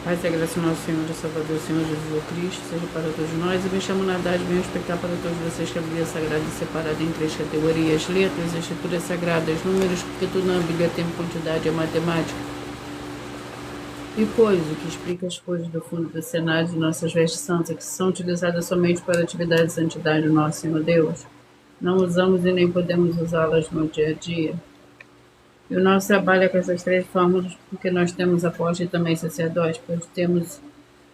Paz e a graça do nosso Senhor e Salvador, Senhor Jesus Cristo, seja para todos nós. E me chamo na verdade, venho explicar para todos vocês que a Bíblia Sagrada é separada em três categorias: letras, escrituras sagradas, números, porque tudo na Bíblia tem quantidade, é matemática. E coisa que explica as coisas do fundo do cenário de nossas vestes santas, que são utilizadas somente para atividade de santidade do nosso Senhor Deus. Não usamos e nem podemos usá-las no dia a dia. E o nosso trabalho é com essas três fórmulas, porque nós temos apóstolo e também sacerdote, pois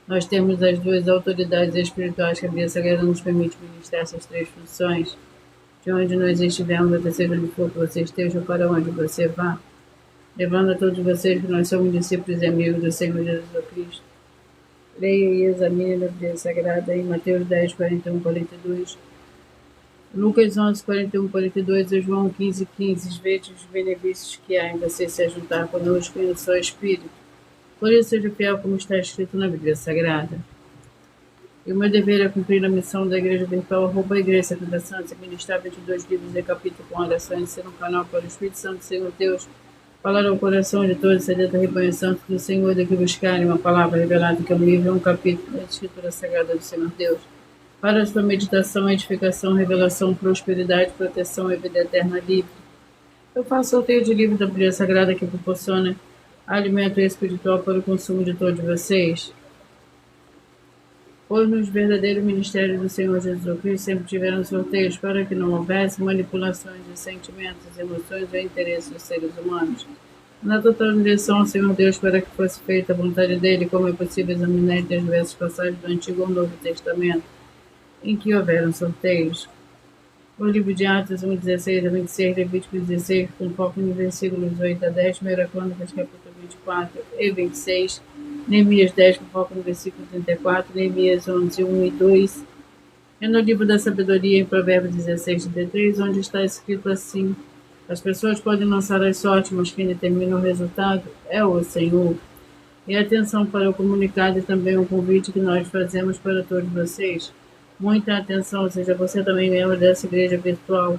nós temos as duas autoridades espirituais que a Bíblia Sagrada nos permite ministrar essas três funções. De onde nós estivermos, até seja onde for que você esteja, ou para onde você vá, levando a todos vocês que nós somos discípulos e amigos do Senhor Jesus Cristo. Leia e examine a Bíblia Sagrada em Mateus 10, 41, 42. Lucas 11, 41, 42 e João 15, 15. Veja os benefícios que há em você se juntar conosco e no seu espírito. Por isso, seja fiel como está escrito na Bíblia Sagrada. E o meu dever é cumprir a missão da Igreja Virtual, @ Igreja Santa Santa, ministrar 22 livros e capítulos com orações, ser um canal para o Espírito Santo, Senhor Deus, falar ao coração de todos, sedento rebanho santo do Senhor, de que buscarem uma palavra revelada, que é um livro, um capítulo da Escritura Sagrada do Senhor Deus, para a sua meditação, edificação, revelação, prosperidade, proteção e vida eterna livre. Eu faço sorteio de livro da Bíblia Sagrada que proporciona alimento espiritual para o consumo de todos vocês. Pois nos verdadeiros ministérios do Senhor Jesus Cristo sempre tiveram sorteios para que não houvesse manipulações de sentimentos, emoções ou interesses dos seres humanos. Na total direção ao Senhor Deus para que fosse feita a vontade dele, como é possível examinar entre as diversas passagens do Antigo ou Novo Testamento, em que houveram sorteios. O livro de Atos 1, 16 a 26, Levítico 16, com foco nos versículos 8 a 10, 1 Crônicas, capítulo 24 e 26, Neemias 10, com foco no versículo 34, Neemias 11, 1 e 2, e no livro da sabedoria, em Provérbios 16, 33, onde está escrito assim: as pessoas podem lançar as sortes, mas quem determina o resultado é o Senhor. E atenção para o comunicado e também um convite que nós fazemos para todos vocês. Muita atenção, seja você também membro dessa igreja virtual,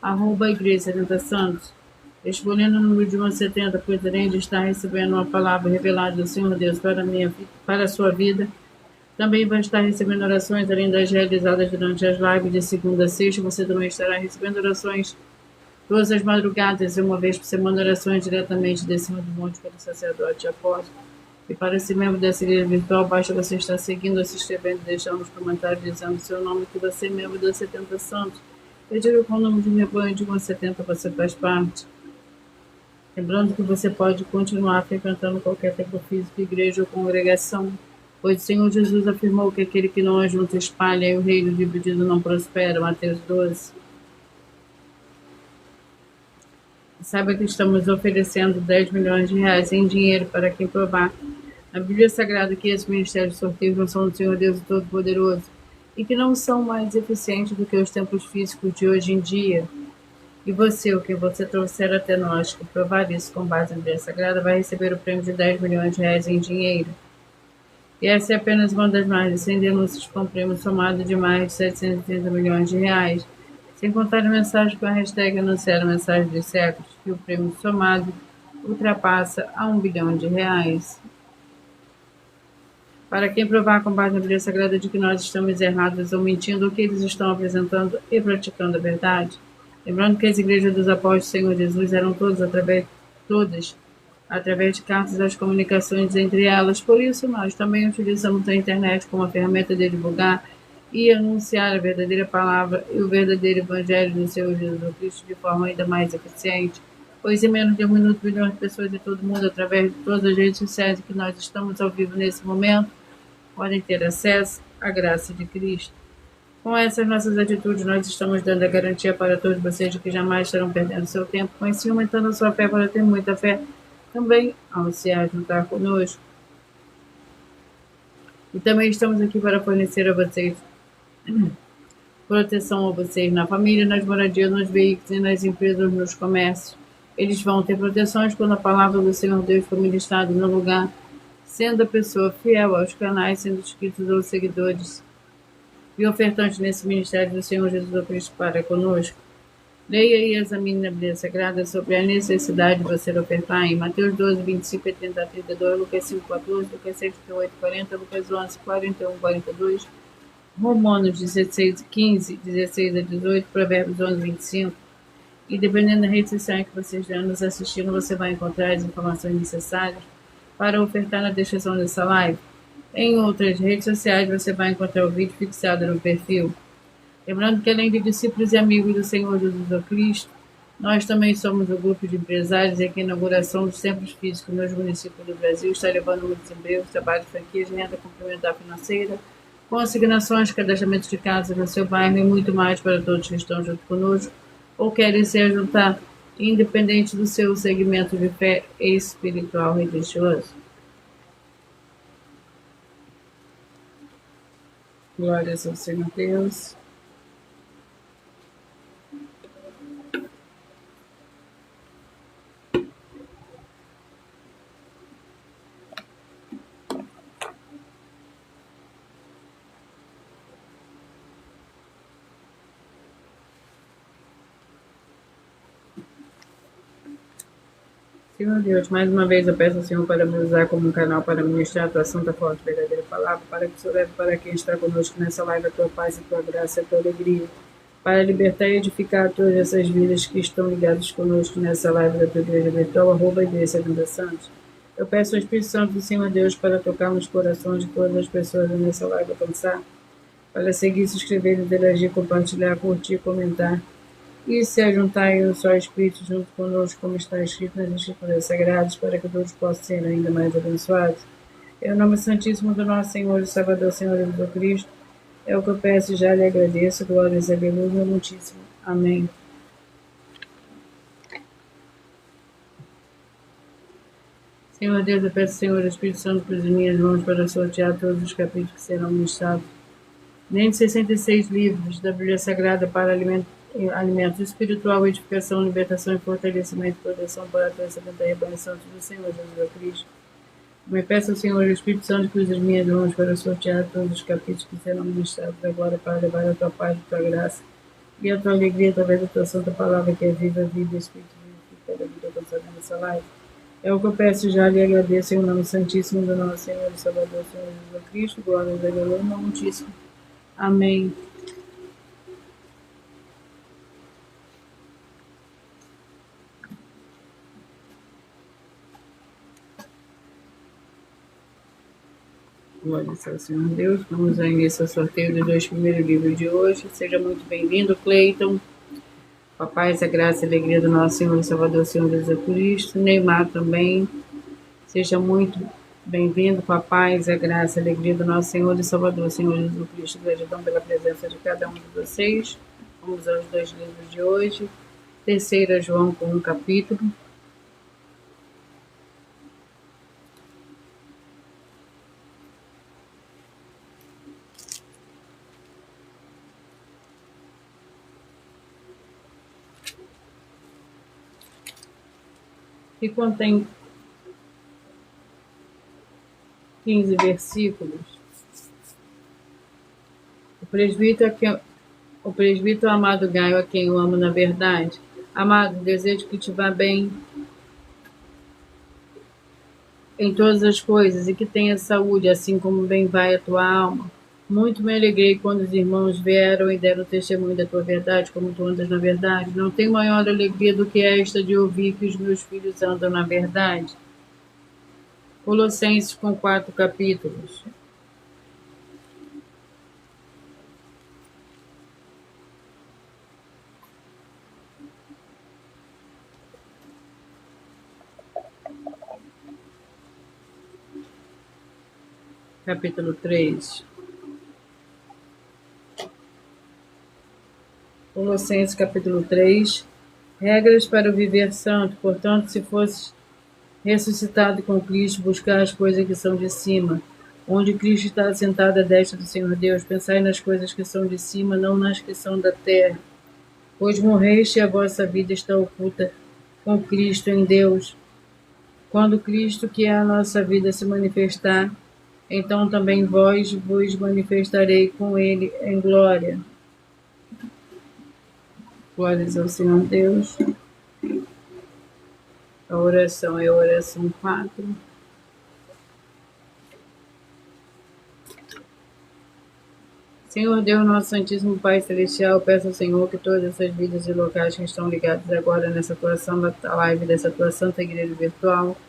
@ Igreja 70 Santos, escolhendo o número de 170, pois além de estar recebendo uma palavra revelada do Senhor Deus para a sua vida, também vai estar recebendo orações, além das realizadas durante as lives de segunda a sexta. Você também estará recebendo orações todas as madrugadas e uma vez por semana, orações diretamente de cima do monte pelo sacerdote e apóstolo. E para ser membro dessa igreja virtual, basta você estar seguindo, se inscrevendo e deixando nos comentários dizendo o seu nome, que você é membro da 70 Santos. Eu digo qual nome de rebanho de 170 você faz parte. Lembrando que você pode continuar frequentando qualquer templo físico, igreja ou congregação, pois o Senhor Jesus afirmou que aquele que não ajunta espalha e o reino dividido não prospera. Mateus 12. Saiba que estamos oferecendo 10 milhões de reais em dinheiro para quem provar na Bíblia Sagrada que esses ministérios de sorteio não são do Senhor Deus Todo-Poderoso e que não são mais eficientes do que os templos físicos de hoje em dia. E você, o que você trouxer até nós, que provar isso com base na Bíblia Sagrada, vai receber o prêmio de 10 milhões de reais em dinheiro. E essa é apenas uma das mais de 100 denúncias com prêmio somado de mais de 730 milhões de reais, sem contar a mensagem com a hashtag anunciar a mensagem dos séculos, que o prêmio somado ultrapassa a 1 bilhão de reais. Para quem provar com base na Bíblia Sagrada de que nós estamos errados ou mentindo, o que eles estão apresentando e praticando a verdade. Lembrando que as igrejas dos apóstolos do Senhor Jesus eram todas através de cartas das comunicações entre elas. Por isso, nós também utilizamos a internet como uma ferramenta de divulgar e anunciar a verdadeira palavra e o verdadeiro evangelho do Senhor Jesus Cristo de forma ainda mais eficiente. Pois em menos de um minuto, milhões de pessoas de todo mundo, através de todas as redes sociais que nós estamos ao vivo nesse momento, podem ter acesso à graça de Cristo. Com essas nossas atitudes, nós estamos dando a garantia para todos vocês de que jamais estarão perdendo seu tempo, mas sim aumentando a sua fé para ter muita fé também ao se juntar conosco. E também estamos aqui para fornecer a vocês proteção a vocês na família, nas moradias, nos veículos e nas empresas, nos comércios. Eles vão ter proteções quando a palavra do Senhor Deus for ministrada no lugar, sendo a pessoa fiel aos canais, sendo inscritos ou seguidores e ofertantes nesse ministério do Senhor Jesus Cristo para conosco. Leia e examine na Bíblia Sagrada sobre a necessidade de você ofertar em Mateus 12, 25 e 30 a 32, Lucas 5, 14, Lucas 6, 38, 40, Lucas 11, 41, 42, Romanos 16, 15, 16 a 18, Provérbios 11, 25. E dependendo da rede social em que você estiver nos assistindo, você vai encontrar as informações necessárias para ofertar na descrição dessa live. Em outras redes sociais, você vai encontrar o vídeo fixado no perfil. Lembrando que, além de discípulos e amigos do Senhor Jesus Cristo, nós também somos o grupo de empresários e que a inauguração dos templos físicos nos municípios do Brasil está levando muitos empregos, trabalho de franquias, renda complementar financeira, consignações, cadastramento de casas no seu bairro e muito mais para todos que estão junto conosco ou querem se juntar, independente do seu segmento de fé espiritual religioso. Glórias ao Senhor Deus. Senhor Deus, mais uma vez eu peço ao Senhor para me usar como um canal para ministrar a tua santa, forte, verdadeira palavra, para que o Senhor leve para quem está conosco nessa live a tua paz, a tua graça, a tua alegria, para libertar e edificar todas essas vidas que estão ligadas conosco nessa live da tua igreja virtual, @igreja Vida Santos. Eu peço ao Espírito Santo do Senhor Deus para tocar nos corações de todas as pessoas nessa live alcançar, para seguir, se inscrever, interagir, compartilhar, curtir, comentar e se ajuntarem no só Espírito junto conosco, como está escrito nas Escrituras Sagradas, para que todos possam ser ainda mais abençoados. Em nome santíssimo do nosso Senhor e Salvador, Senhor Jesus Cristo, é o que eu peço e já lhe agradeço. Glórias, aleluia, muitíssimo. Amém. Senhor Deus, eu peço, Senhor Espírito Santo, para as minhas mãos para sortear todos os capítulos que serão ministrados. Nem de 66 livros da Bíblia Sagrada para alimento espiritual, edificação, libertação e fortalecimento, proteção para toda essa canta rebanho santo do Senhor Jesus Cristo. Me peço ao Senhor Espírito Santo que use as minhas mãos para sortear todos os capítulos que serão ministrados agora para levar a tua paz, a tua graça e a tua alegria através da tua santa palavra que é viva, vida, Espírito vivifica da vida alcançada nessa live. É o que eu peço e já lhe agradeço em nome santíssimo do nosso Senhor e Salvador, Senhor Jesus Cristo. Glória a Deus, muitíssimo. Amém. Glória ao Senhor Deus. Vamos ao início ao sorteio dos 2 primeiros livros de hoje. Seja muito bem-vindo, Cleiton. Com a paz, a graça e a alegria do nosso Senhor e Salvador, Senhor Jesus Cristo. Neymar também. Seja muito bem-vindo, com a paz, a graça e a alegria do nosso Senhor e Salvador, Senhor Jesus Cristo. Gratidão pela presença de cada um de vocês. Vamos aos 2 livros de hoje. 3 João com um capítulo. Que contém 15 versículos. O presbítero amado Gaio, a quem eu amo na verdade. Amado, desejo que te vá bem em todas as coisas e que tenha saúde, assim como bem vai a tua alma. Muito me alegrei quando os irmãos vieram e deram testemunho da tua verdade, como tu andas na verdade. Não tenho maior alegria do que esta de ouvir que os meus filhos andam na verdade. Colossenses com 4 capítulos. Capítulo 3. Colossenses capítulo 3. Regras para o viver santo. Portanto, se fosses ressuscitado com Cristo, buscar as coisas que são de cima, onde Cristo está assentado à destra do Senhor Deus. Pensai nas coisas que são de cima, não nas que são da terra. Pois morreste e a vossa vida está oculta com Cristo em Deus. Quando Cristo, que é a nossa vida, se manifestar, então também vós vos manifestarei com ele em glória. Glórias ao Senhor Deus. A oração é a oração 4. Senhor Deus, nosso Santíssimo Pai Celestial, peço ao Senhor que todas essas vidas e locais que estão ligados agora nessa atuação da live, dessa tua santa igreja virtual,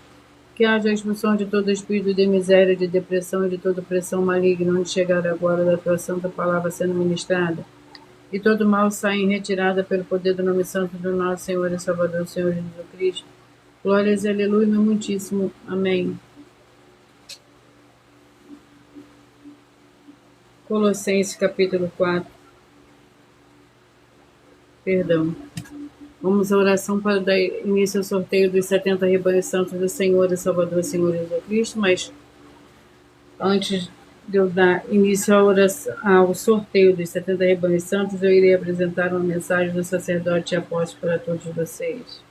que haja a expulsão de todo espírito de miséria, de depressão e de toda pressão maligna, onde chegar agora da tua santa palavra sendo ministrada, e todo mal saia em retirada pelo poder do nome santo do nosso Senhor e Salvador, Senhor Jesus Cristo. Glórias e aleluia, meu muitíssimo. Amém. Colossenses capítulo 4. Perdão. Vamos à oração para dar início ao sorteio dos 70 rebanhos santos do Senhor e Salvador, Senhor Jesus Cristo, mas antes de eu dar início ao sorteio dos 70 rebanhos santos, eu irei apresentar uma mensagem do sacerdote e apóstolo para todos vocês.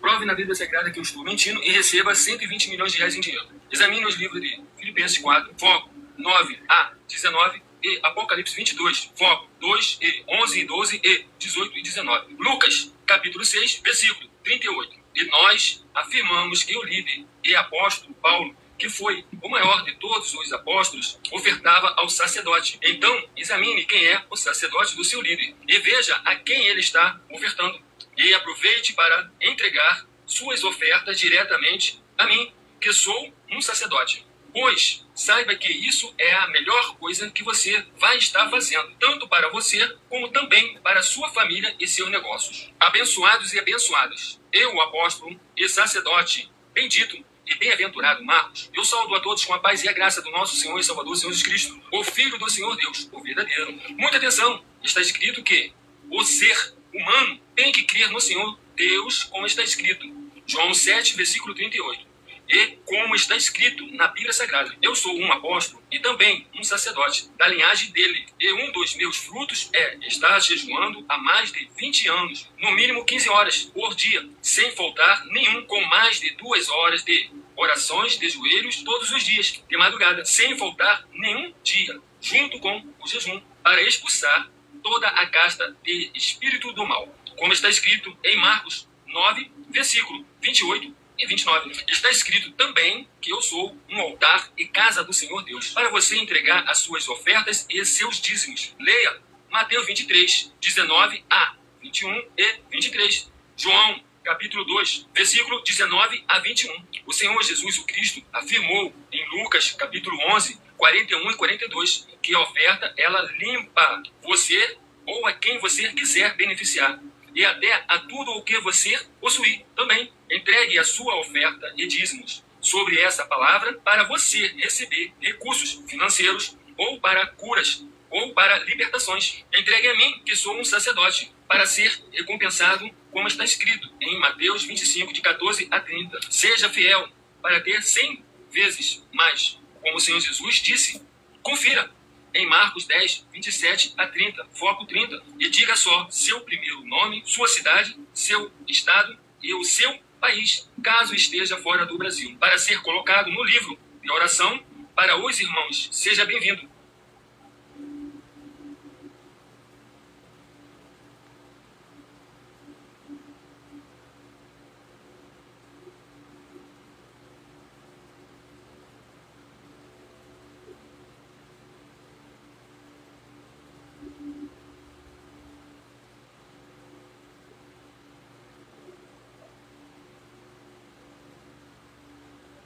Prove na Bíblia Sagrada que eu estou mentindo e receba 120 milhões de reais em dinheiro. Examine os livros de Filipenses 4, foco 9 a 19 e Apocalipse 22, foco 2 e 11 e 12 e 18 e 19. Lucas, capítulo 6, versículo 38. E nós afirmamos que o líder e apóstolo Paulo, que foi o maior de todos os apóstolos, ofertava ao sacerdote. Então, examine quem é o sacerdote do seu líder e veja a quem ele está ofertando. E aproveite para entregar suas ofertas diretamente a mim, que sou um sacerdote. Pois saiba que isso é a melhor coisa que você vai estar fazendo, tanto para você, como também para sua família e seus negócios. Abençoados e abençoadas, eu, o apóstolo e sacerdote, bendito e bem-aventurado Marcos, eu saúdo a todos com a paz e a graça do nosso Senhor e Salvador, Senhor Jesus Cristo, o Filho do Senhor Deus, o verdadeiro. Muita atenção, está escrito que o ser humano tem que crer no Senhor Deus, como está escrito. João 7, versículo 38. E como está escrito na Bíblia Sagrada, eu sou um apóstolo e também um sacerdote da linhagem dele. E um dos meus frutos é estar jejuando há mais de 20 anos, no mínimo 15 horas por dia, sem faltar nenhum, com mais de 2 horas de orações de joelhos todos os dias, de madrugada, sem faltar nenhum dia, junto com o jejum, para expulsar toda a casta de espírito do mal. Como está escrito em Marcos 9, versículo 28 e 29. Está escrito também que eu sou um altar e casa do Senhor Deus, para você entregar as suas ofertas e seus dízimos. Leia Mateus 23, 19 a 21 e 23. João, capítulo 2, versículo 19 a 21. O Senhor Jesus o Cristo afirmou em Lucas, capítulo 11, 41 e 42, que a oferta, ela limpa você ou a quem você quiser beneficiar, e até a tudo o que você possuir também. Entregue a sua oferta e dízimos sobre essa palavra para você receber recursos financeiros, ou para curas, ou para libertações. Entregue a mim, que sou um sacerdote, para ser recompensado, como está escrito em Mateus 25, de 14 a 30. Seja fiel para ter 100 vezes mais, como o Senhor Jesus disse. Confira em Marcos 10, 27 a 30, foco 30, e diga só seu primeiro nome, sua cidade, seu estado e o seu país, caso esteja fora do Brasil, para ser colocado no livro de oração para os irmãos. Seja bem-vindo.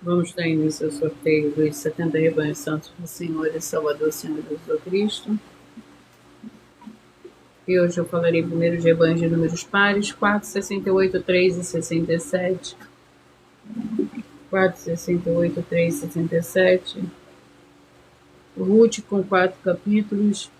Vamos dar início ao sorteio dos 70 rebanhos santos do Senhor e Salvador, Senhor Jesus Cristo. E hoje eu falarei primeiro de rebanhos de números pares, 4, 68, 3 e 67. 4, 68, 3 e 67. Ruth com 4 capítulos.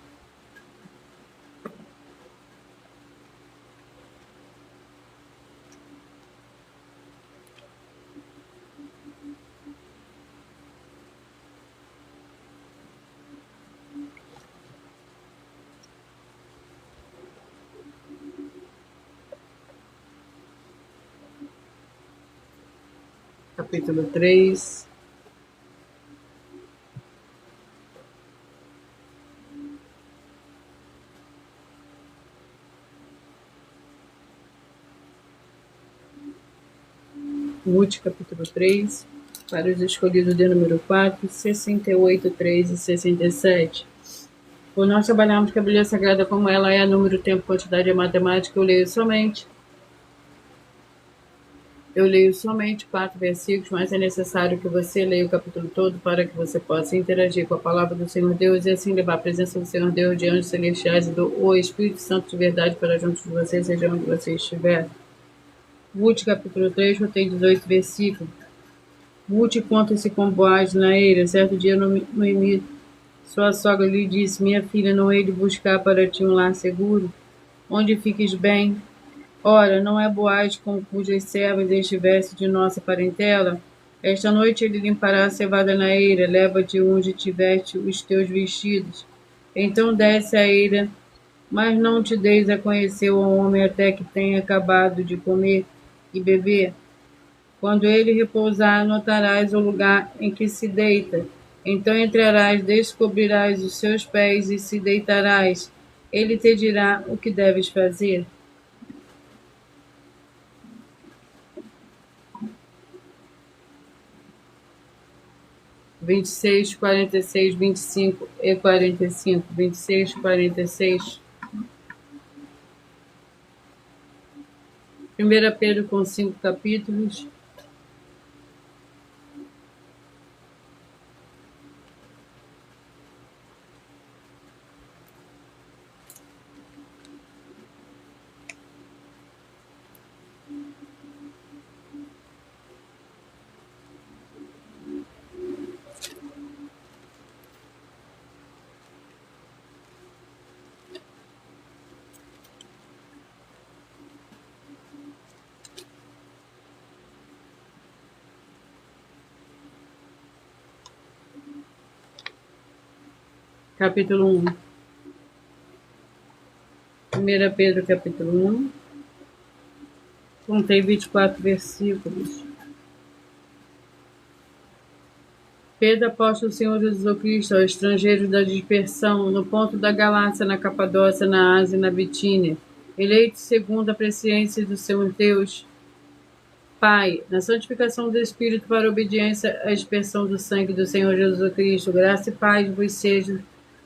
Capítulo 3. Ruth, capítulo 3, para os escolhidos de número 4, 68, 3 e 67. Por nós trabalharmos com a Bíblia Sagrada como ela é, número, tempo, quantidade e matemática, eu leio somente 4 versículos, mas é necessário que você leia o capítulo todo para que você possa interagir com a palavra do Senhor Deus e assim levar a presença do Senhor Deus de anjos celestiais e do Espírito Santo de verdade para junto de você, seja onde você estiver. Ruth, capítulo 3, tem 18 versículos. Ruth conta-se com Boaz na eira. Certo dia, Noemi, sua sogra, lhe disse: minha filha, não hei de buscar para ti um lar seguro, onde fiques bem. Ora, não é Boaz com cujas servas estivesse de nossa parentela? Esta noite ele limpará a cevada na eira, leva-te onde tiveste os teus vestidos. Então desce a eira, mas não te deis a conhecer o homem até que tenha acabado de comer e beber. Quando ele repousar, notarás o lugar em que se deita. Então entrarás, descobrirás os seus pés e se deitarás. Ele te dirá o que deves fazer. Vinte e seis, 46, 25 e 45. 26, 46. 1 Pedro com 5 capítulos. Capítulo 1. 1 Pedro, capítulo 1. Contém 24 versículos. Pedro, apóstolo do Senhor Jesus Cristo, aos estrangeiros da dispersão, no ponto da Galácia, na Capadócia, na Ásia e na Bitínia, eleitos segundo a presciência do Senhor Deus, Pai, na santificação do Espírito para a obediência à expressão do sangue do Senhor Jesus Cristo, graça e paz vos sejam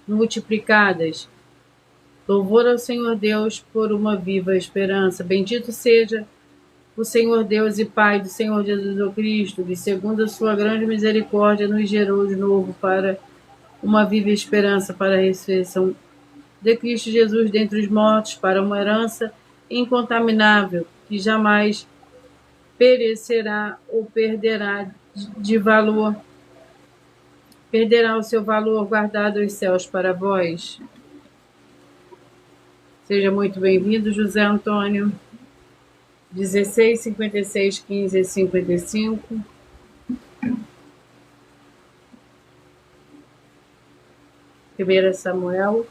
multiplicadas. Louvor ao Senhor Deus por uma viva esperança. Bendito seja o Senhor Deus e Pai do Senhor Jesus Cristo, que segundo a sua grande misericórdia nos gerou de novo para uma viva esperança, para a ressurreição de Cristo Jesus dentre os mortos, para uma herança incontaminável, que jamais perecerá ou perderá de valor, perderá o seu valor guardado aos céus para vós. Seja muito bem-vindo, José Antônio. 16, 56, 15 e 55. Primeira Samuel.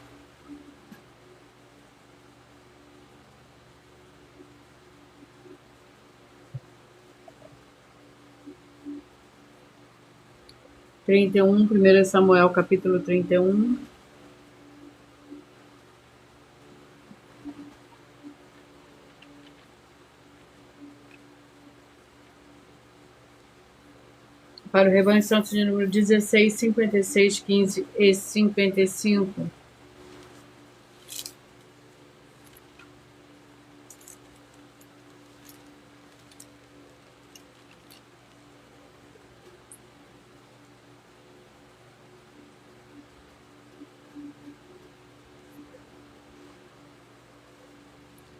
Primeira Samuel, capítulo 31. Para o rebanho santo de número 16, 56, 15 e 55.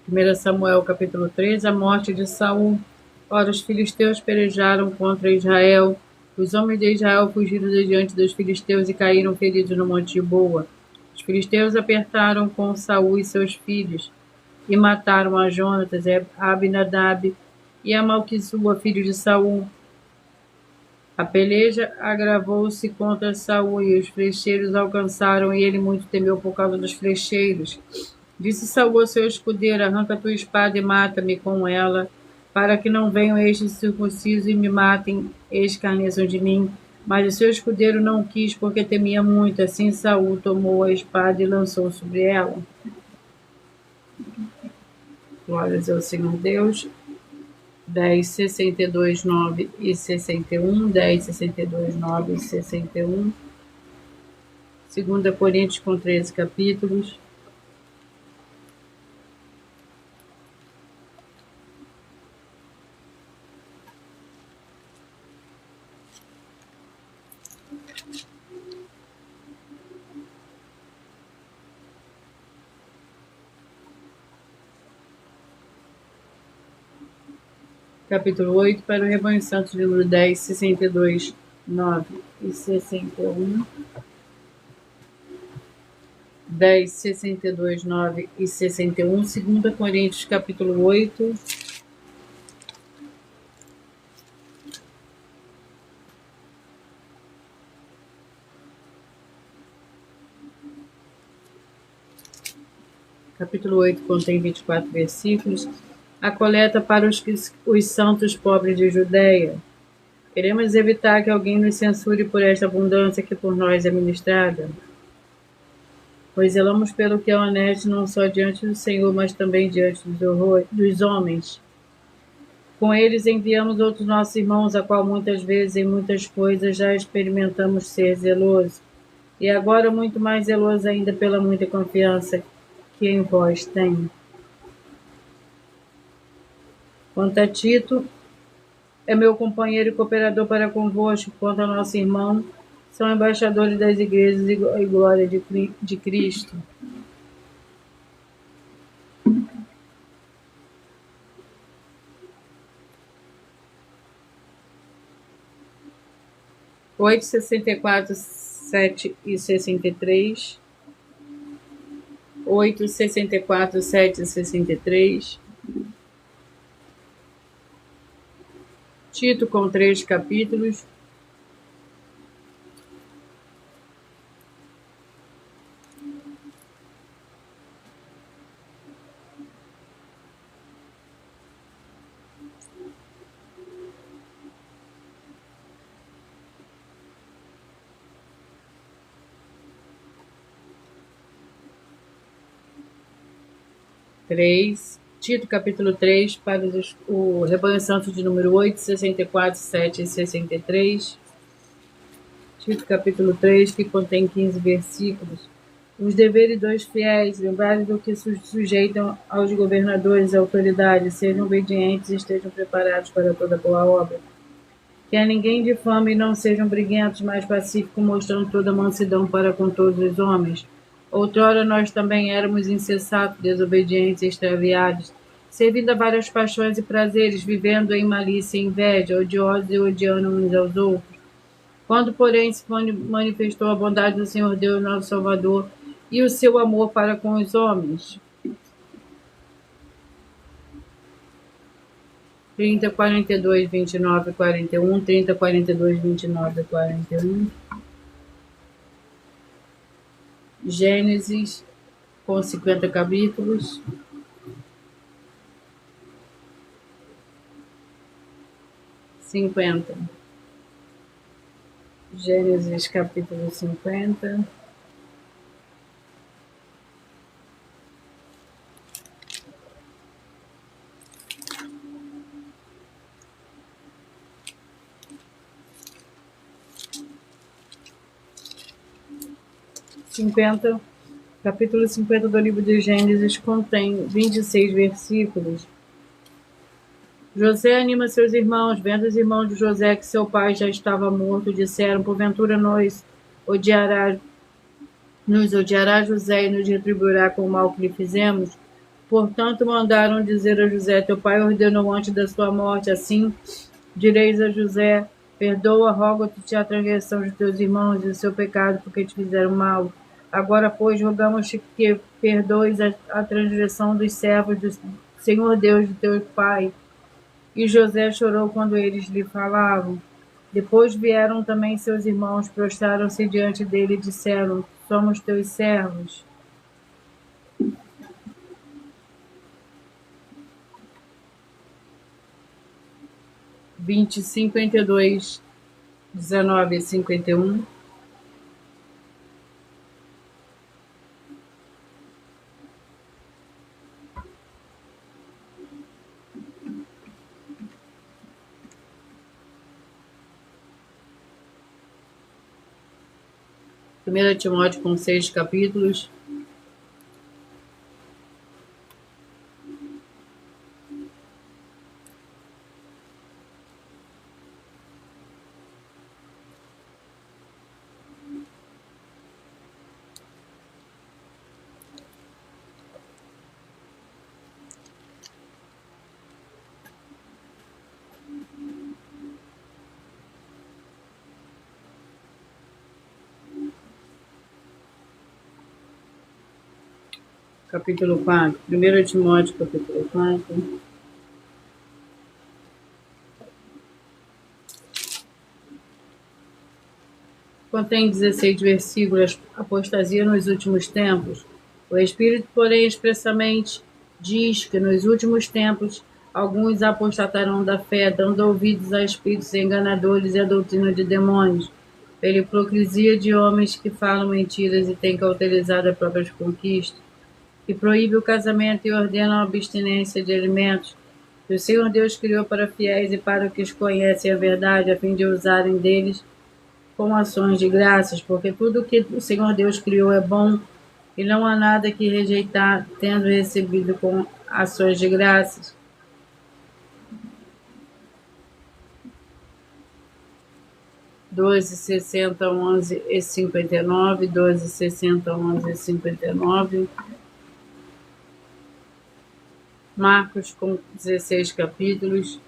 Primeira Samuel, capítulo 13, a morte de Saul. Ora, os filisteus pelejaram contra Israel. Os homens de Israel fugiram de diante dos filisteus e caíram feridos no monte de Boa. Os filisteus apertaram com Saul e seus filhos e mataram a Jonatas, a Abinadab e a Malquisua, filho de Saul. A peleja agravou-se contra Saul e os flecheiros alcançaram, e ele muito temeu por causa dos flecheiros. Disse Saul ao seu escudeiro: arranca tua espada e mata-me com ela, para que não venham estes circuncisos e me matem e escarneçam de mim. Mas o seu escudeiro não quis, porque temia muito. Assim Saul tomou a espada e lançou sobre ela. Glórias ao Senhor Deus. 10, 62, 9 e 61, 10, 62, 9 e 61. 2 Coríntios com 13 capítulos. Capítulo 8, para o Rebanho Santo, livro 10, 62, 9 e 61. 10, 62, 9 e 61. 2 Coríntios, capítulo 8. Capítulo 8 contém 24 versículos. A coleta para os santos pobres de Judeia. Queremos evitar que alguém nos censure por esta abundância que por nós é ministrada, pois zelamos pelo que é honesto não só diante do Senhor, mas também diante dos homens. Com eles enviamos outros nossos irmãos, a qual muitas vezes em muitas coisas já experimentamos ser zeloso, e agora muito mais zeloso ainda pela muita confiança que em vós tenho. Quanto a Tito, é meu companheiro e cooperador para convosco. Quanto ao nosso irmão, são embaixadores das igrejas e glória de Cristo. Oito, 64, 7 e 63. 8, 64, 7 e 63. Tito com 3 capítulos. Tito capítulo 3, para o Rebanho Santo de número 8, 64, 7 e 63. Tito capítulo 3, que contém 15 versículos. Os deveres dos fiéis, lembrarem do que se sujeitam aos governadores e autoridades, sejam obedientes e estejam preparados para toda boa obra. Que a ninguém difame e não sejam briguentos, mas pacíficos, mostrando toda mansidão para com todos os homens. Outrora nós também éramos insensatos, desobedientes e extraviados, servindo a várias paixões e prazeres, vivendo em malícia e inveja, odiosos e odiando uns aos outros. Quando, porém, se manifestou a bondade do Senhor Deus, nosso Salvador, e o seu amor para com os homens. 30, 42, 29 e 41. 30, 42, 29 e 41. Gênesis, com 50 capítulos. Gênesis, capítulo 50. Capítulo 50 do livro de Gênesis contém 26 versículos. José anima seus irmãos, vendo os irmãos de José que seu pai já estava morto, disseram: porventura nos odiará José e nos retribuirá com o mal que lhe fizemos? Portanto, mandaram dizer a José: teu pai ordenou antes da sua morte, assim direis a José: perdoa, rogo-te a transgressão de teus irmãos e o seu pecado, porque te fizeram mal. Agora, pois, rogamos-te que perdoes a transgressão dos servos do Senhor Deus de teu pai. E José chorou quando eles lhe falavam. Depois vieram também seus irmãos, prostraram-se diante dele e disseram: somos teus servos. Vinte, 52, 19 e 51. 1 Timóteo com 6 capítulos. Capítulo 4. 1 Timóteo, capítulo 4. Contém 16 versículos. Apostasia nos últimos tempos. O Espírito, porém, expressamente diz que nos últimos tempos alguns apostatarão da fé, dando ouvidos a espíritos enganadores e a doutrina de demônios, pela hipocrisia de homens que falam mentiras e têm cauterizado as próprias conquistas, que proíbe o casamento e ordena a abstinência de alimentos que o Senhor Deus criou para fiéis e para os que conhecem a verdade, a fim de usarem deles com ações de graças, porque tudo que o Senhor Deus criou é bom e não há nada que rejeitar, tendo recebido com ações de graças. Doze, 60, 11 e 59, 12, 60, 11 e 59. Marcos com 16 capítulos.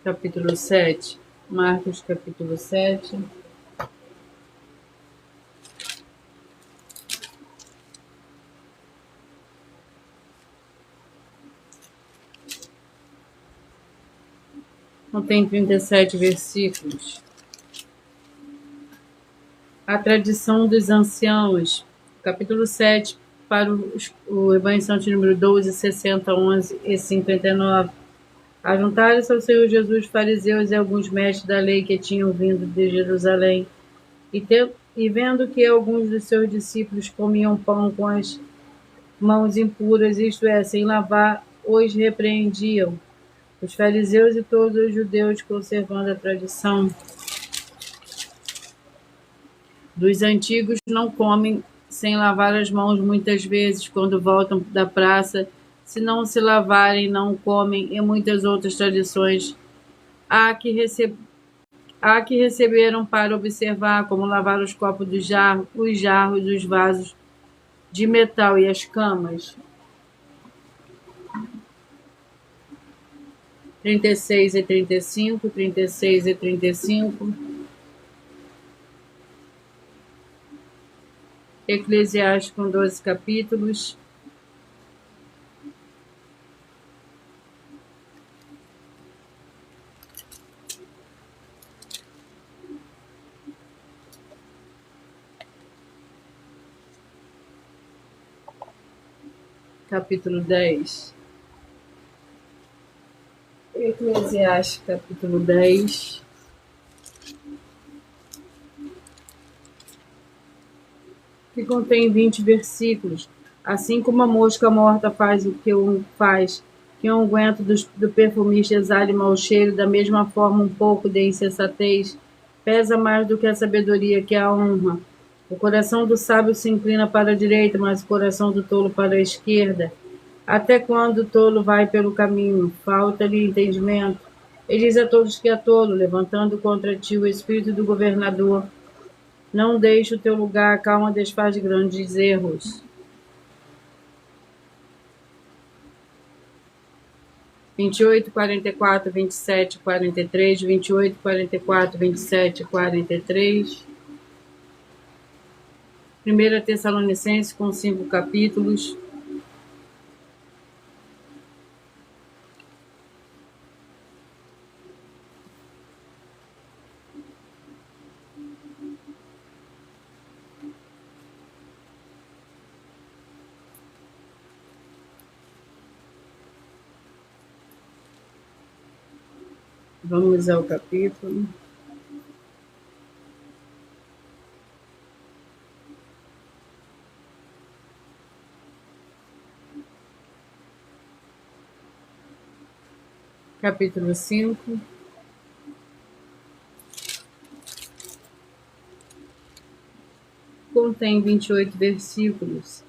Capítulo 7. Marcos capítulo 7. Contém 37 versículos. A tradição dos anciãos, capítulo 7, para o Evangelho de São número 12, 60, 11 e 59. Ajuntaram-se ao Senhor Jesus fariseus e alguns mestres da lei que tinham vindo de Jerusalém, e vendo que alguns dos seus discípulos comiam pão com as mãos impuras, isto é, sem lavar, os repreendiam. Os fariseus e todos os judeus, conservando a tradição dos antigos, não comem sem lavar as mãos muitas vezes quando voltam da praça. Se não se lavarem, não comem, e muitas outras tradições há que receberam para observar, como lavar os copos os jarros, os vasos de metal e as camas. 36 e 35, 36 e 35. Eclesiastes com 12 capítulos. Capítulo 10. Eclesiastes capítulo 10. Que contém 20 versículos. Assim como a mosca morta faz o que que o unguento do perfumista exale mau cheiro, da mesma forma um pouco de insensatez pesa mais do que a sabedoria, que é a honra. O coração do sábio se inclina para a direita, mas o coração do tolo para a esquerda. Até quando o tolo vai pelo caminho? Falta-lhe entendimento. Ele diz a todos que é tolo, levantando contra ti o espírito do governador. Não deixe o teu lugar, a calma desfaz grandes erros. 28, 44, 27, 43, 28, 44, 27, 43. 1 Tessalonicenses com 5 capítulos. Vamos ao capítulo. Capítulo 5. Contém 28 versículos.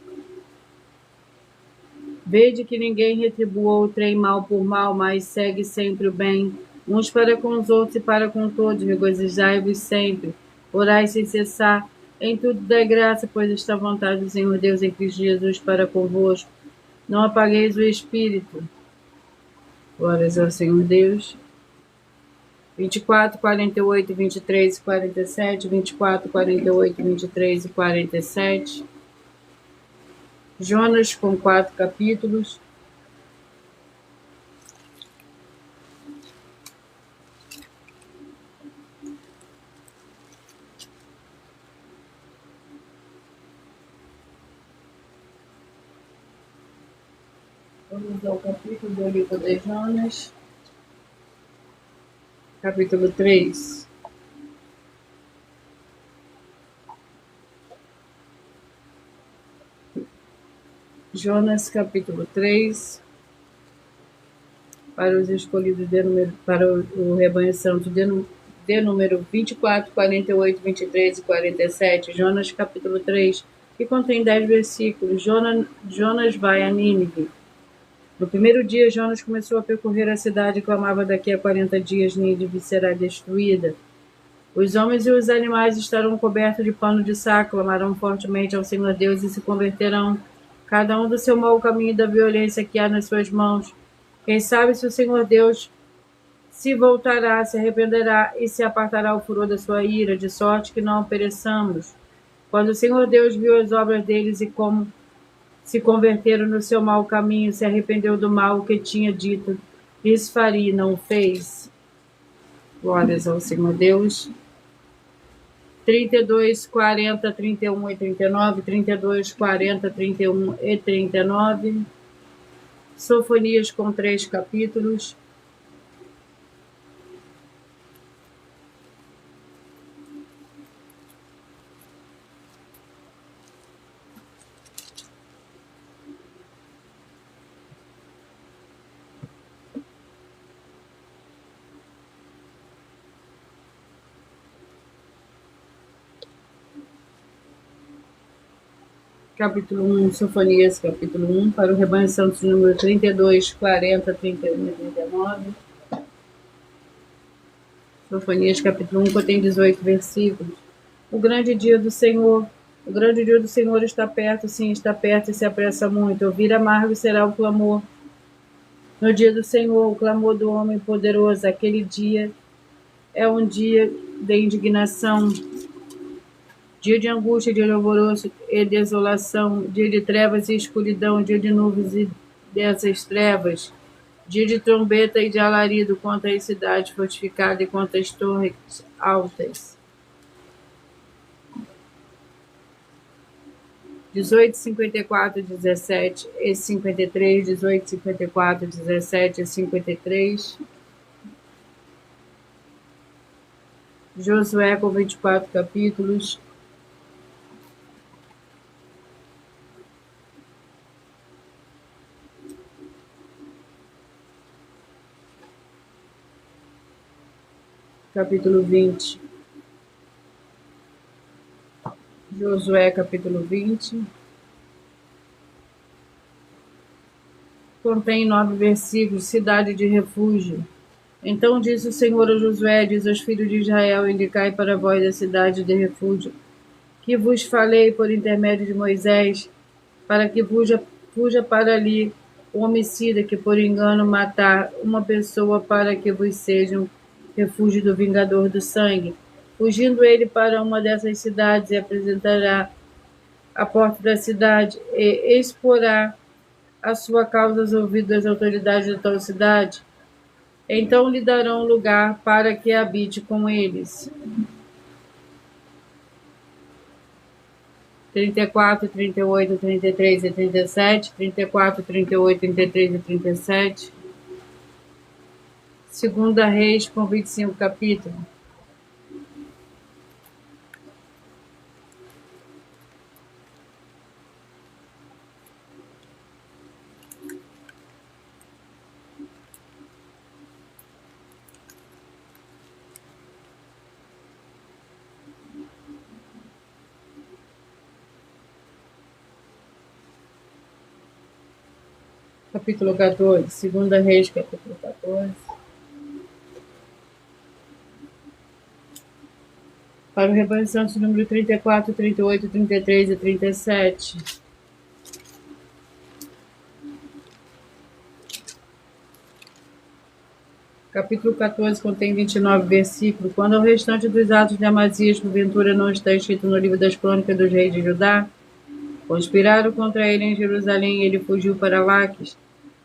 Vede que ninguém retribua o trem mal por mal, mas segue sempre o bem, uns para com os outros e para com todos. Regozijai-vos sempre, orai sem cessar, em tudo dai graça, pois está a vontade do Senhor Deus em Cristo Jesus para convosco. Não apagueis o Espírito. Glórias ao Senhor Deus. 24, 48, 23 e 47, 24, 48, 23 e 47. Jonas com 4 capítulos. Vamos ao capítulo do livro de Jonas. Capítulo 3. Jonas, capítulo 3. Para os escolhidos para o rebanho santo de número 24, 48, 23 e 47. Jonas, capítulo 3, que contém 10 versículos. Jonas vai a Nínive. No primeiro dia, Jonas começou a percorrer a cidade e clamava: daqui a 40 dias Nínive será destruída. Os homens e os animais estarão cobertos de pano de saco, clamarão fortemente ao Senhor Deus e se converterão, cada um do seu mau caminho e da violência que há nas suas mãos. Quem sabe se o Senhor Deus se voltará, se arrependerá e se apartará o furor da sua ira, de sorte que não pereçamos. Quando o Senhor Deus viu as obras deles e como se converteram no seu mau caminho, se arrependeu do mal que tinha dito, lhes faria e não o fez. Glórias ao Senhor Deus. 32, 40, 31 e 39, 32, 40, 31 e 39. Sofonias com 3 capítulos. Capítulo 1, Sofonias, capítulo 1, para o rebanho santo número 32, 40, 31 e 39. Sofonias, capítulo 1, contém 18 versículos. O grande dia do Senhor está perto, sim, está perto e se apressa muito. Ouvir amargo será o clamor. No dia do Senhor, o clamor do homem poderoso, aquele dia é um dia de indignação, dia de angústia, dia de alvoroço e desolação, dia de trevas e escuridão, dia de nuvens e dessas trevas, dia de trombeta e de alarido contra as cidades fortificadas e contra as torres altas. 18, 54, 17 e 53, 18, 54, 17 e 53. Josué com 24 capítulos. Capítulo 20. Josué, capítulo 20. Contém 9 versículos, cidade de refúgio. Então disse o Senhor a Josué, diz aos filhos de Israel: indicai para vós a cidade de refúgio, que vos falei por intermédio de Moisés, para que fuja para ali o homicida que por engano matar uma pessoa, para que vos seja um refúgio do vingador do sangue. Fugindo ele para uma dessas cidades, e apresentará à porta da cidade, e exporá a sua causa aos ouvidos das autoridades da tal cidade. Então lhe darão lugar para que habite com eles. 34, 38, 33 e 37, 34, 38, 33 e 37. Segunda Reis, com 25 capítulos. Capítulo 14. Segunda Reis, capítulo 14. Para o rebanho santo, número 34, 38, 33 e 37. Capítulo 14 contém 29 versículos. Quando ao restante dos atos de Amazias, porventura não está escrito no livro das crônicas dos reis de Judá, conspiraram contra ele em Jerusalém e ele fugiu para Laques.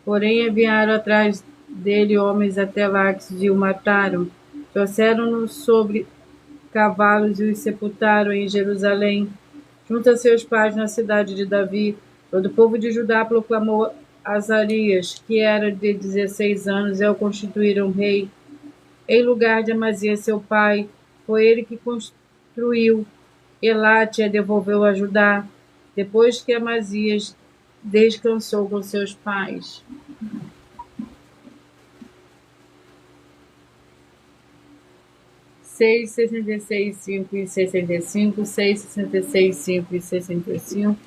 Porém, enviaram atrás dele homens até Laques e o mataram. Trouxeram-no sobre cavalos e os sepultaram em Jerusalém, junto a seus pais na cidade de Davi. Todo o povo de Judá proclamou Azarias, que era de 16 anos, e o constituíram rei, em lugar de Amazias, seu pai. Foi ele que construiu Elate e devolveu a Judá, depois que Amazias descansou com seus pais. 6, 66, 5 e 65, 6, 66, 5 e 65.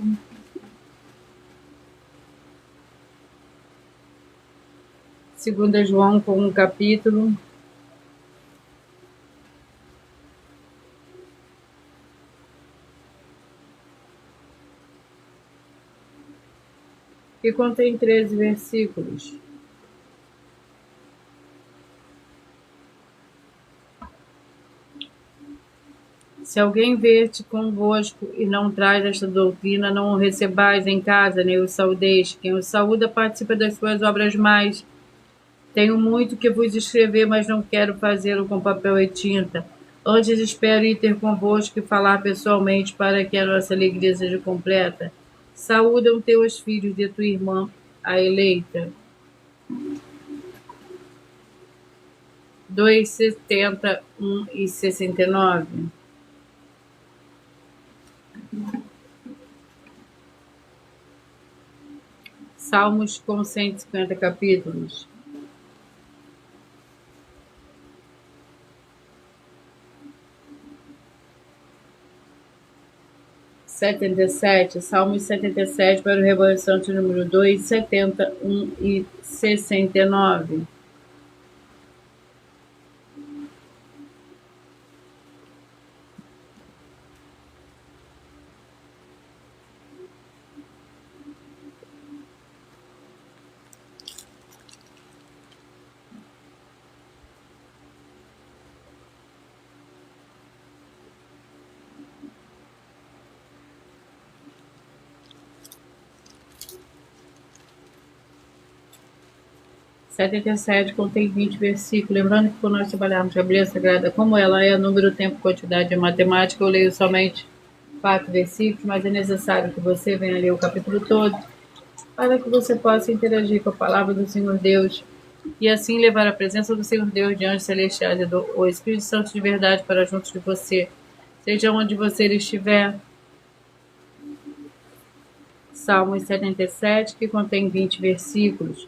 Segunda João, com um capítulo. Que contém 13 versículos. Se alguém ver-te convosco e não traz esta doutrina, não o recebais em casa, nem o saudeis. Quem o saúda participa das suas obras mais. Tenho muito que vos escrever, mas não quero fazê-lo com papel e tinta. Antes espero ir ter convosco e falar pessoalmente, para que a nossa alegria seja completa. Saúdam teus filhos de tua irmã, a eleita. 2, 71 e 69. Salmos com 150 capítulos. Salmos 77 para o rebanho santo número 2, 71 e 69. Setenta e sete contém 20 versículos. Lembrando que quando nós trabalharmos a Bíblia Sagrada, como ela é número, tempo, quantidade e matemática, eu leio somente 4 versículos, mas é necessário que você venha ler o capítulo todo, para que você possa interagir com a palavra do Senhor Deus e assim levar a presença do Senhor Deus de anjos celestiais e do Espírito Santo de verdade para junto de você, seja onde você estiver. Salmos 77, que contém 20 versículos.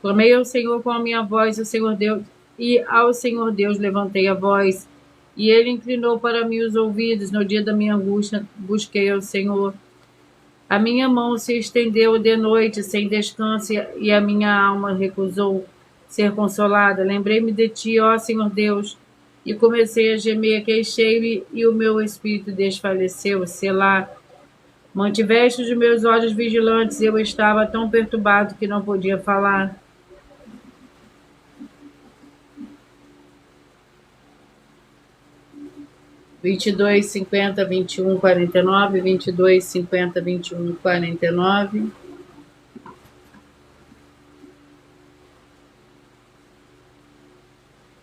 Clamei ao Senhor com a minha voz, ao Senhor Deus, e ao Senhor Deus levantei a voz, e ele inclinou para mim os ouvidos. No dia da minha angústia, busquei ao Senhor. A minha mão se estendeu de noite sem descanso, e a minha alma recusou ser consolada. Lembrei-me de ti, ó Senhor Deus, e comecei a gemer, queixei-me, e o meu espírito desfaleceu. Selá. Mantiveste os meus olhos vigilantes, eu estava tão perturbado que não podia falar. Vinte e dois, 50, 21, 49, 22, 50, 21, 49.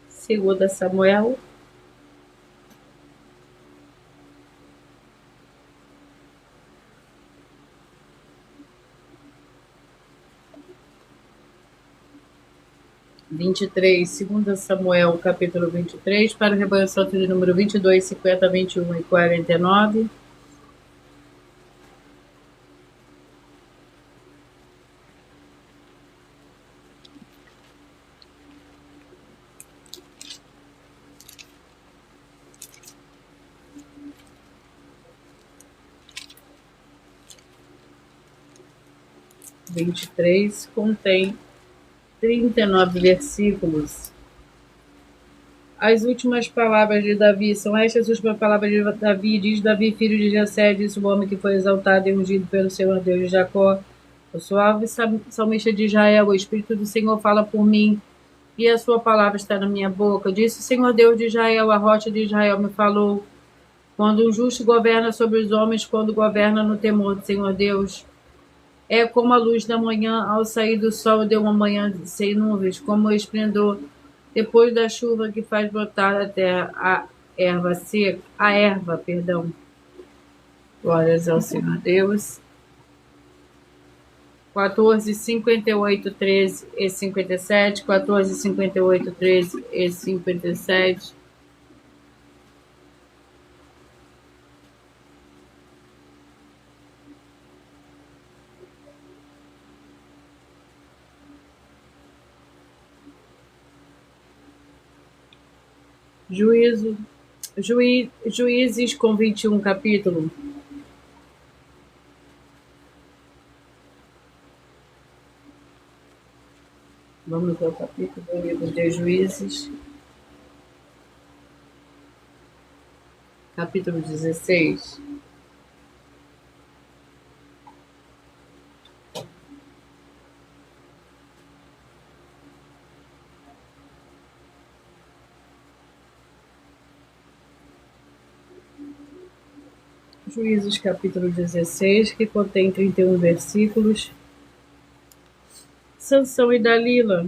Segunda Samuel. 23, 2 Samuel, capítulo 23, para o rebanho santo de número 22, 50, 21 e 49. Contém 39 versículos. As últimas palavras de Davi são estas últimas palavras de Davi. Diz Davi, filho de Jessé, disse o homem que foi exaltado e ungido pelo Senhor Deus de Jacó. O suave salmista de Israel, o Espírito do Senhor fala por mim, e a sua palavra está na minha boca. Disse o Senhor Deus de Israel, a rocha de Israel me falou. Quando um justo governa sobre os homens, quando governa no temor do Senhor Deus, é como a luz da manhã ao sair do sol de uma manhã sem nuvens, como o esplendor depois da chuva que faz brotar a terra, a erva seca, Glórias ao Senhor Deus. 14, 58, 13 e 57, 14, 58, 13 e 57. Juízes com 21 capítulo. Vamos ao capítulo do livro de Juízes. Capítulo 16. Juízes capítulo 16, que contém 31 versículos. Sansão e Dalila.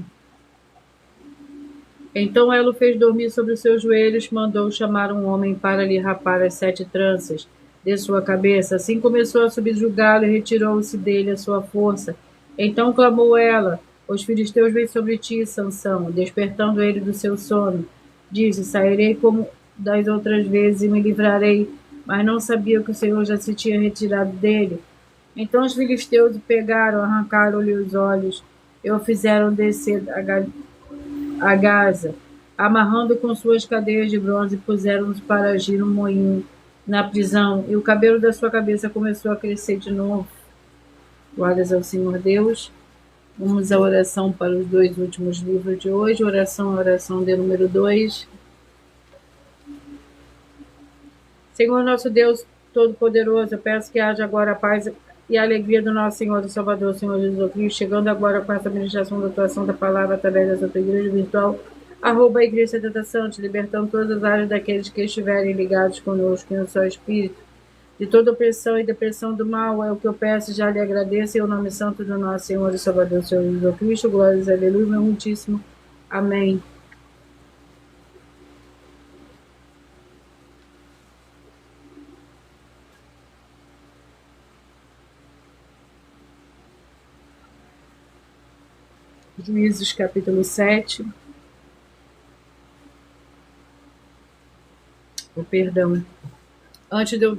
Então ela o fez dormir sobre os seus joelhos, mandou chamar um homem para lhe rapar as 7 tranças de sua cabeça. Assim começou a subjugá-lo e retirou-se dele a sua força. Então clamou ela: os filisteus vêm sobre ti, Sansão, despertando ele do seu sono. Disse: sairei como das outras vezes e me livrarei. Mas não sabia que o Senhor já se tinha retirado dele. Então os filisteus o pegaram, arrancaram-lhe os olhos e o fizeram descer a Gaza, amarrando com suas cadeias de bronze, puseram-nos para agir um moinho na prisão, e o cabelo da sua cabeça começou a crescer de novo. Glórias ao Senhor Deus. Vamos à oração para os 2 últimos livros de hoje. Oração de número 2. Senhor nosso Deus Todo-Poderoso, eu peço que haja agora a paz e a alegria do nosso Senhor e Salvador, Senhor Jesus Cristo, chegando agora com essa administração da atuação da palavra através dessa tua igreja virtual, a Igreja da Santa, libertando todas as áreas daqueles que estiverem ligados conosco, em um só Espírito, de toda opressão e depressão do mal, é o que eu peço e já lhe agradeço, em o nome santo do nosso Senhor e Salvador, Senhor Jesus Cristo, glórias, aleluia, meu muitíssimo. Amém. Juízes capítulo 7. Antes de eu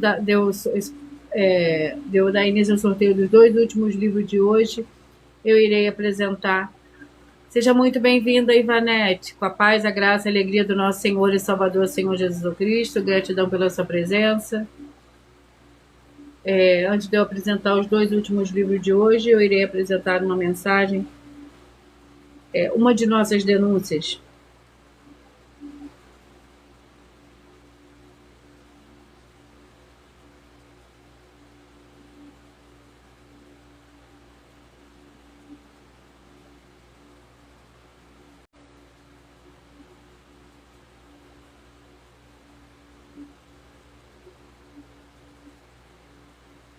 dar início ao sorteio dos 2 últimos livros de hoje, eu irei apresentar. Seja muito bem-vinda, Ivanete, com a paz, a graça e a alegria do nosso Senhor e Salvador, Senhor Jesus Cristo. Gratidão pela sua presença. Antes de eu apresentar os 2 últimos livros de hoje, eu irei apresentar uma mensagem. Uma de nossas denúncias.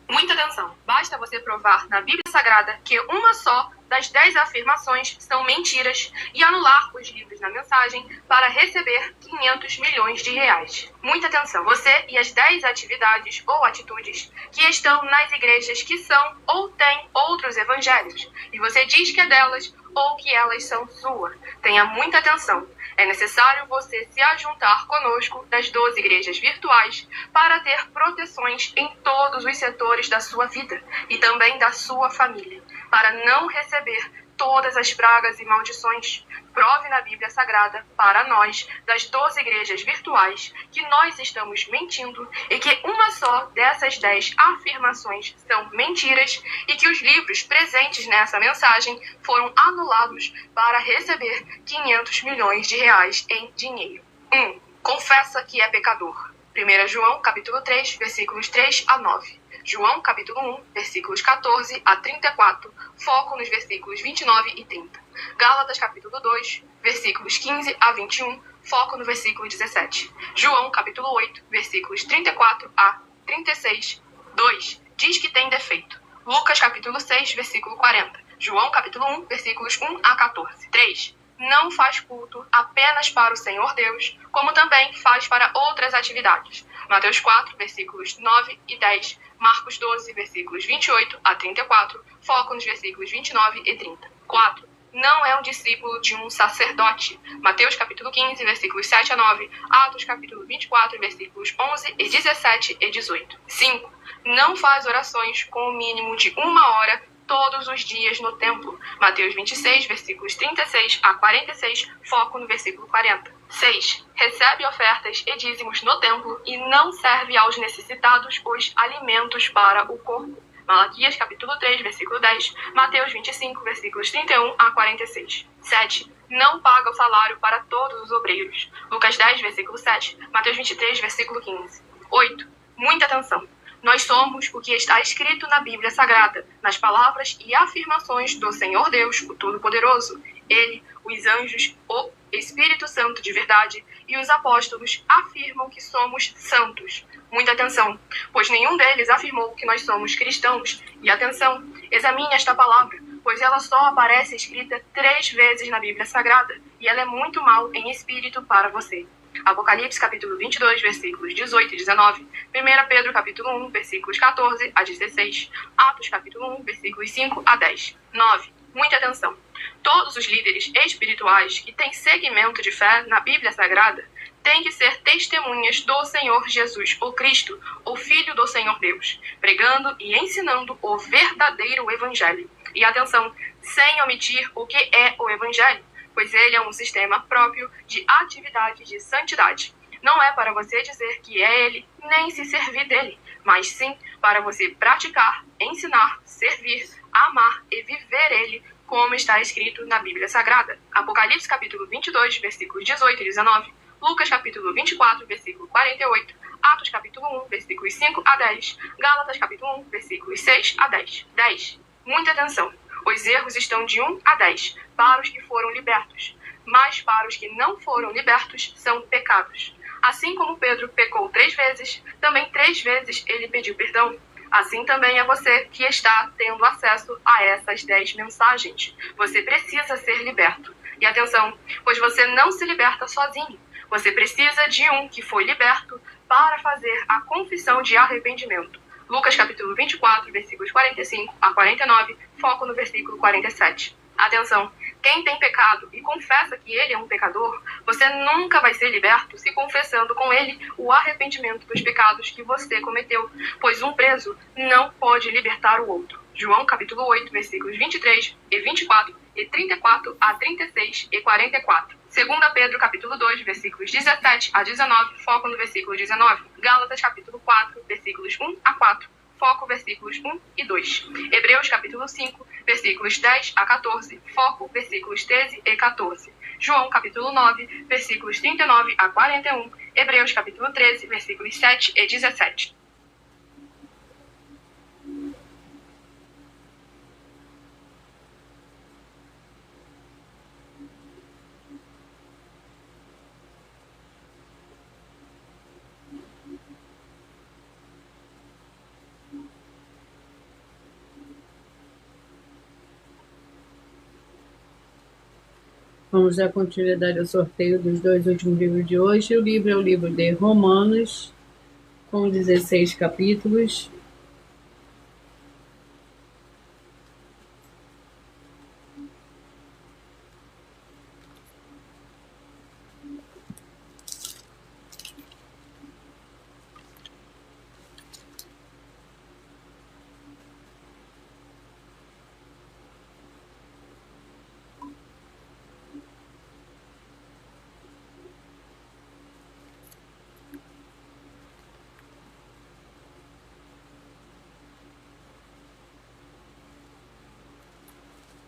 Muita atenção! Basta você provar na Bíblia Sagrada que uma só das 10 afirmações são mentiras e anular os livros na mensagem para receber 500 milhões de reais. Muita atenção, você e as 10 atividades ou atitudes que estão nas igrejas que são ou têm outros evangelhos, e você diz que é delas ou que elas são sua. Tenha muita atenção. É necessário você se ajuntar conosco das 12 igrejas virtuais para ter proteções em todos os setores da sua vida e também da sua família, para não receber todas as pragas e maldições. Prove na Bíblia Sagrada para nós, das 12 igrejas virtuais, que nós estamos mentindo e que uma só dessas 10 afirmações são mentiras e que os livros presentes nessa mensagem foram anulados para receber 500 milhões de reais em dinheiro. 1. Confessa que é pecador. 1 João, capítulo 3, versículos 3 a 9. João, capítulo 1, versículos 14 a 34, foco nos versículos 29 e 30. Gálatas, capítulo 2, versículos 15 a 21, foco no versículo 17. João, capítulo 8, versículos 34 a 36, 2. Diz que tem defeito. Lucas, capítulo 6, versículo 40. João, capítulo 1, versículos 1 a 14. 3. Não faz culto apenas para o Senhor Deus, como também faz para outras atividades. Mateus 4, versículos 9 e 10. Marcos 12, versículos 28 a 34, foco nos versículos 29 e 30. 4. Não é um discípulo de um sacerdote. Mateus capítulo 15, versículos 7 a 9. Atos capítulo 24, versículos 11 e 17 e 18. 5. Não faz orações com o mínimo de 1 hora todos os dias no templo. Mateus 26, versículos 36 a 46, foco no versículo 40. 6. Recebe ofertas e dízimos no templo e não serve aos necessitados os alimentos para o corpo. Malaquias capítulo 3, versículo 10, Mateus 25, versículos 31 a 46. 7. Não paga o salário para todos os obreiros. Lucas 10, versículo 7, Mateus 23, versículo 15. 8. Muita atenção. Nós somos o que está escrito na Bíblia Sagrada, nas palavras e afirmações do Senhor Deus, o Todo-Poderoso. Ele, os anjos, o Espírito Santo de verdade e os apóstolos afirmam que somos santos. Muita atenção, pois nenhum deles afirmou que nós somos cristãos. E atenção, examine esta palavra, pois ela só aparece escrita 3 vezes na Bíblia Sagrada, e ela é muito mal em espírito para você. Apocalipse capítulo 22, versículos 18 e 19, 1 Pedro capítulo 1, versículos 14 a 16, Atos capítulo 1, versículos 5 a 10. 9. Muita atenção. Todos os líderes espirituais que têm segmento de fé na Bíblia Sagrada têm que ser testemunhas do Senhor Jesus, o Cristo, o Filho do Senhor Deus, pregando e ensinando o verdadeiro Evangelho. E atenção, sem omitir o que é o Evangelho, pois ele é um sistema próprio de atividade de santidade. Não é para você dizer que é ele, nem se servir dele, mas sim para você praticar, ensinar, servir, amar e viver ele, como está escrito na Bíblia Sagrada. Apocalipse capítulo 22, versículos 18 e 19, Lucas capítulo 24, versículo 48, Atos capítulo 1, versículos 5 a 10, Gálatas capítulo 1, versículos 6 a 10. 10. Muita atenção. Os erros estão de 1 a 10 para os que foram libertos, mas para os que não foram libertos são pecados. Assim como Pedro pecou 3 vezes, também 3 vezes ele pediu perdão. Assim também é você que está tendo acesso a essas 10 mensagens. Você precisa ser liberto. E atenção, pois você não se liberta sozinho. Você precisa de um que foi liberto para fazer a confissão de arrependimento. Lucas capítulo 24, versículos 45 a 49, foco no versículo 47. Atenção, quem tem pecado e confessa que ele é um pecador, você nunca vai ser liberto se confessando com ele o arrependimento dos pecados que você cometeu, pois um preso não pode libertar o outro. João capítulo 8, versículos 23 e 24 e 34 a 36 e 44. 2 Pedro capítulo 2, versículos 17 a 19, foco no versículo 19. Gálatas capítulo 4, versículos 1 a 4, foco versículos 1 e 2. Hebreus capítulo 5, versículos 10 a 14, foco versículos 13 e 14. João capítulo 9, versículos 39 a 41. Hebreus capítulo 13, versículos 7 e 17. Vamos dar continuidade ao sorteio dos 2 últimos livros de hoje. O livro é o livro de Romanos, com 16 capítulos.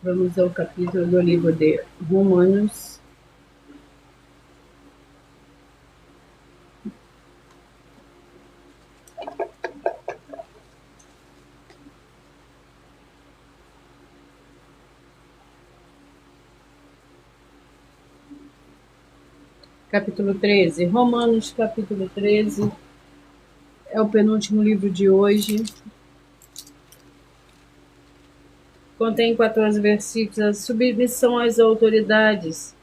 Vamos ao capítulo do livro de Romanos. Capítulo 13. Romanos, capítulo 13. É o penúltimo livro de hoje. Contém 14 versículos. A submissão às autoridades.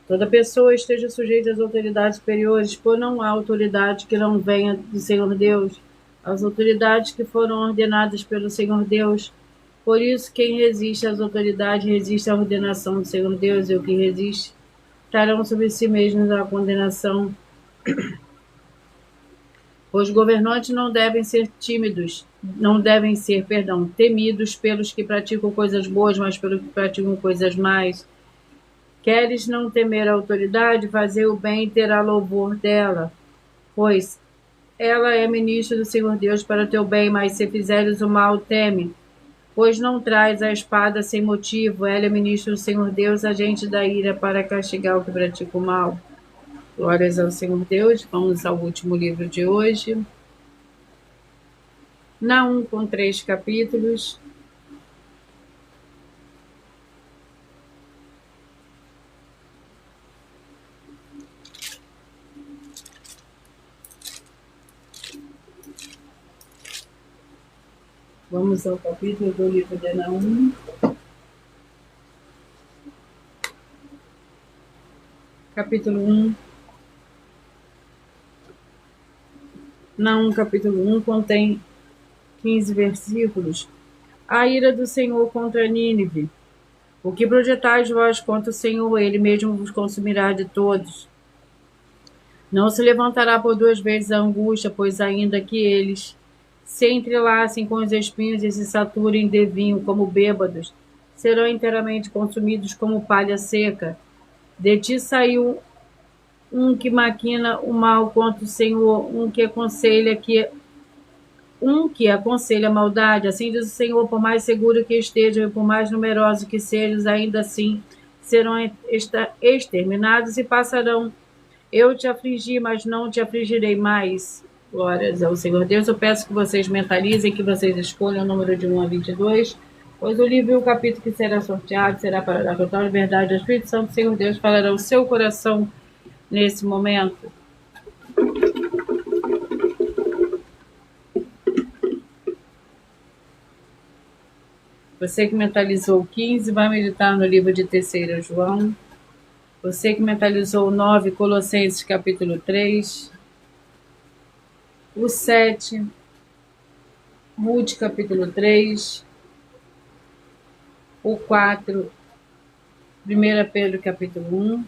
Toda pessoa esteja sujeita às autoridades superiores, pois não há autoridade que não venha do Senhor Deus. As autoridades que foram ordenadas pelo Senhor Deus. Por isso, quem resiste às autoridades resiste à ordenação do Senhor Deus, e o que resiste estarão sobre si mesmos a condenação. Os governantes não devem ser temidos pelos que praticam coisas boas, mas pelos que praticam coisas más. Queres não temer a autoridade, fazer o bem e terá louvor dela, pois ela é ministro do Senhor Deus para teu bem, mas se fizeres o mal, teme, pois não traz a espada sem motivo. Ela é ministro do Senhor Deus, agente da ira para castigar o que pratica o mal. Glórias ao Senhor Deus. Vamos ao último livro de hoje. Naum, com 3 capítulos. Vamos ao capítulo do livro de Naum. Capítulo 1. Naum, capítulo 1, contém 15 versículos. A ira do Senhor contra Nínive. O que projetais vós contra o Senhor, ele mesmo vos consumirá de todos. Não se levantará por 2 vezes a angústia, pois ainda que eles se entrelacem com os espinhos e se saturem de vinho como bêbados, serão inteiramente consumidos como palha seca. De ti saiu um que maquina o mal contra o Senhor, um que aconselha a maldade. Assim diz o Senhor: por mais seguro que estejam e por mais numerosos que sejam, ainda assim serão exterminados e passarão. Eu te afligi, mas não te afligirei mais. Glórias ao Senhor Deus. Eu peço que vocês mentalizem, que vocês escolham o número de 1 a 22, pois o livro e o capítulo que será sorteado será para dar total liberdade ao Espírito Santo. O Senhor Deus falará o seu coração nesse momento. Você que mentalizou 15 vai meditar no livro de 3 João. Você que mentalizou 9, Colossenses capítulo 3. O 7, Ruth capítulo 3. O 4, 1 Pedro capítulo 1.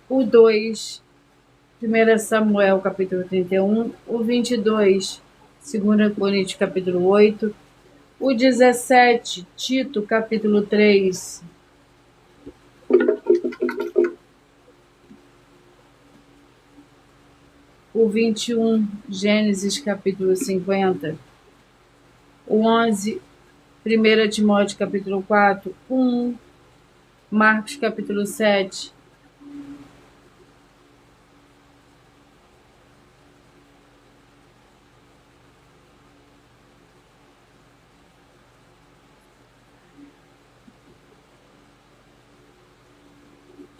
O 2, 1 Samuel capítulo 31. O 22, 2 Coríntios capítulo 8. O 17, Tito capítulo 3. O 21, Gênesis capítulo 50. O 11, 1 Timóteo capítulo 4. 1, Marcos capítulo 7.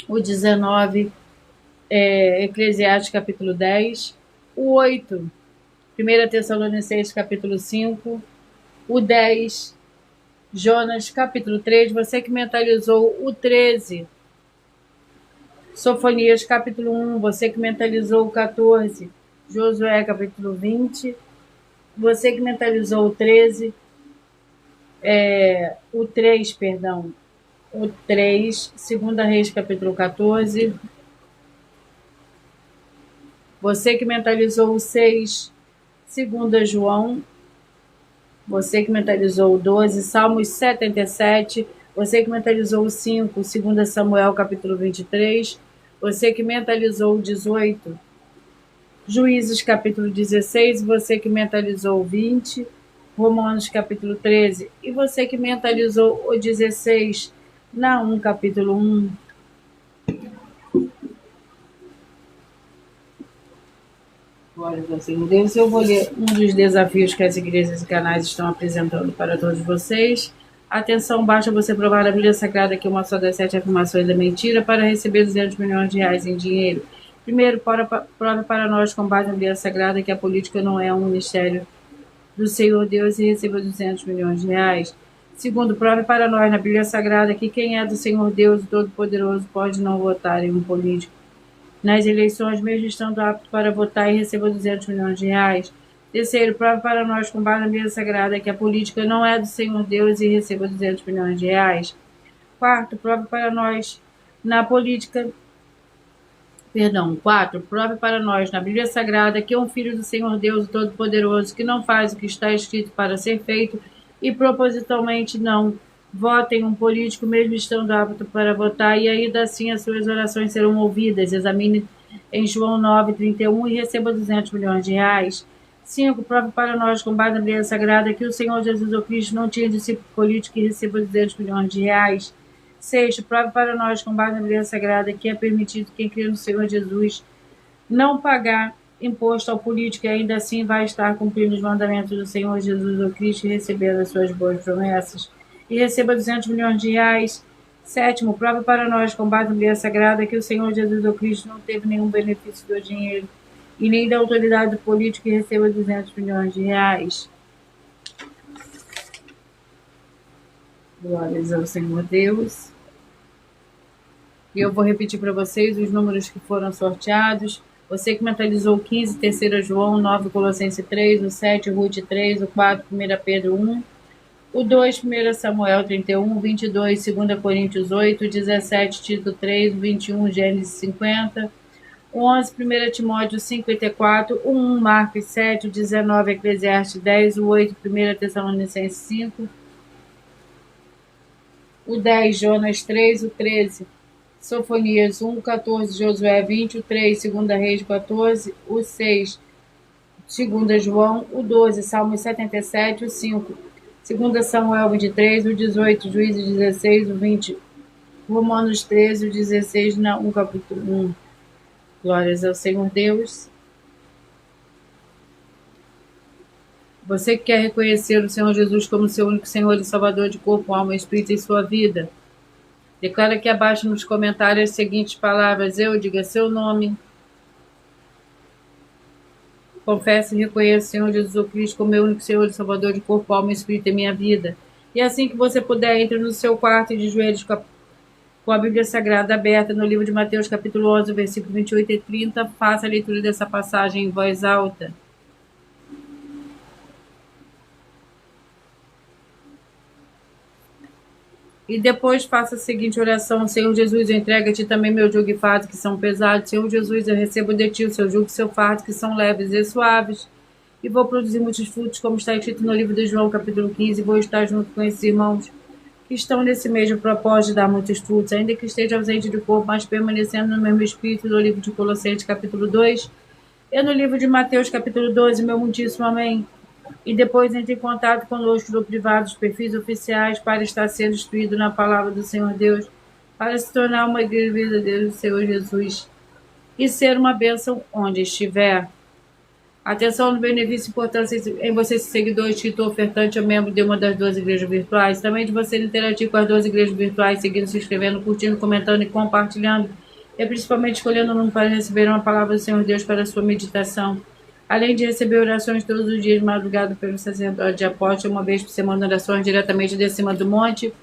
O 19, Eclesiastes capítulo 10. O 8, 1 Tessalonicenses capítulo 5. O 10, Jonas, capítulo 3, você que mentalizou o 13. Sofonias, capítulo 1, você que mentalizou o 14. Josué, capítulo 20, você que mentalizou o 13. O 3, perdão. O 3, 2 Reis, capítulo 14. Você que mentalizou o 6, 2 João. Você que mentalizou o 12, Salmos 77. Você que mentalizou o 5, 2 Samuel, capítulo 23. Você que mentalizou o 18, Juízes, capítulo 16. Você que mentalizou o 20, Romanos, capítulo 13. E você que mentalizou o 16, Naum, capítulo 1. Glória ao Senhor Deus. Eu vou ler um dos desafios que as igrejas e canais estão apresentando para todos vocês. Atenção, basta você provar a Bíblia Sagrada que uma só das 7 afirmações é mentira para receber 200 milhões de reais em dinheiro. Primeiro, prove para nós, com base na Bíblia Sagrada, que a política não é um ministério do Senhor Deus e receba 200 milhões de reais. Segundo, prove para nós na Bíblia Sagrada que quem é do Senhor Deus, o Todo-Poderoso, pode não votar em um político nas eleições, mesmo estando apto para votar, e receba 200 milhões de reais. Terceiro, prove para nós, com base na Bíblia Sagrada, que a política não é do Senhor Deus e receba 200 milhões de reais. Quarto, prove para nós prove para nós na Bíblia Sagrada que um filho do Senhor Deus, o Todo-Poderoso, que não faz o que está escrito para ser feito e propositalmente não vota em um político, mesmo estando apto para votar, e ainda assim as suas orações serão ouvidas. Examine em João 9:31 e receba 200 milhões de reais. 5. Prove para nós, com base na Bíblia Sagrada, que o Senhor Jesus ou Cristo não tinha discípulo político e receba 200 milhões de reais. 6. Prove para nós, com base na Bíblia Sagrada, que é permitido quem crê no Senhor Jesus não pagar imposto ao político e ainda assim vai estar cumprindo os mandamentos do Senhor Jesus ou Cristo e recebendo as suas boas promessas. E receba 200 milhões de reais. 7. Prova para nós, com base na Bíblia Sagrada, que o Senhor Jesus ou Cristo não teve nenhum benefício do dinheiro e nem da autoridade do político e receba 200 milhões de reais. Glórias ao Senhor Deus. E eu vou repetir para vocês os números que foram sorteados. Você que mentalizou o 15, 3 João, 9 Colossenses 3, o 7 Ruth 3, o 4 1 Pedro 1, o 2 1 Samuel 31, 22 2 Coríntios 8, 17 Tito 3, 21 Gênesis 50, o 11 1 Timóteo 54, o 1 Marcos 7, o 19 Eclesiastes 10, o 8 1 Tessalonicenses 5, o 10 Jonas 3, o 13 Sofonias 1, 14 Josué 20, o 3 2 Reis 14, o 6 2 João, o 12 Salmos 77, o 5 2 Samuel 23, o 18 Juízes 16, o 20 Romanos 13, o 16 Naum capítulo 1. Glórias ao Senhor Deus. Você que quer reconhecer o Senhor Jesus como seu único Senhor e Salvador de corpo, alma e espírito em sua vida, declara aqui abaixo nos comentários as seguintes palavras: eu, diga seu nome. Confesso e reconheço o Senhor Jesus Cristo como meu único Senhor e Salvador de corpo, alma e espírito em minha vida. E assim que você puder, entre no seu quarto de joelhos com a Bíblia Sagrada aberta no livro de Mateus, capítulo 11, versículo 28 e 30. Faça a leitura dessa passagem em voz alta. E depois faça a seguinte oração: Senhor Jesus, eu entrego a Ti também meu jugo e fardo que são pesados. Senhor Jesus, eu recebo de Ti o seu jugo e seu fardo que são leves e suaves. E vou produzir muitos frutos, como está escrito no livro de João, capítulo 15. E vou estar junto com esses irmãos que estão nesse mesmo propósito de dar muitos frutos, ainda que esteja ausente do corpo, mas permanecendo no mesmo espírito, no livro de Colossenses, capítulo 2. E no livro de Mateus, capítulo 12, meu muitíssimo amém. E depois entre em contato conosco no privado dos perfis oficiais para estar sendo instruído na palavra do Senhor Deus, para se tornar uma igreja verdadeira do Senhor Jesus e ser uma bênção onde estiver. Atenção no benefício e importância em você ser seguidor, inscrito, ofertante ou membro de uma das 12 igrejas virtuais. Também de você interagir com as 12 igrejas virtuais, seguindo, se inscrevendo, curtindo, comentando e compartilhando. E principalmente escolhendo um número para receber uma palavra do Senhor Deus para a sua meditação. além de receber orações todos os dias, madrugada pelo sacerdote de apóstolo, uma vez por semana, orações diretamente de cima do monte.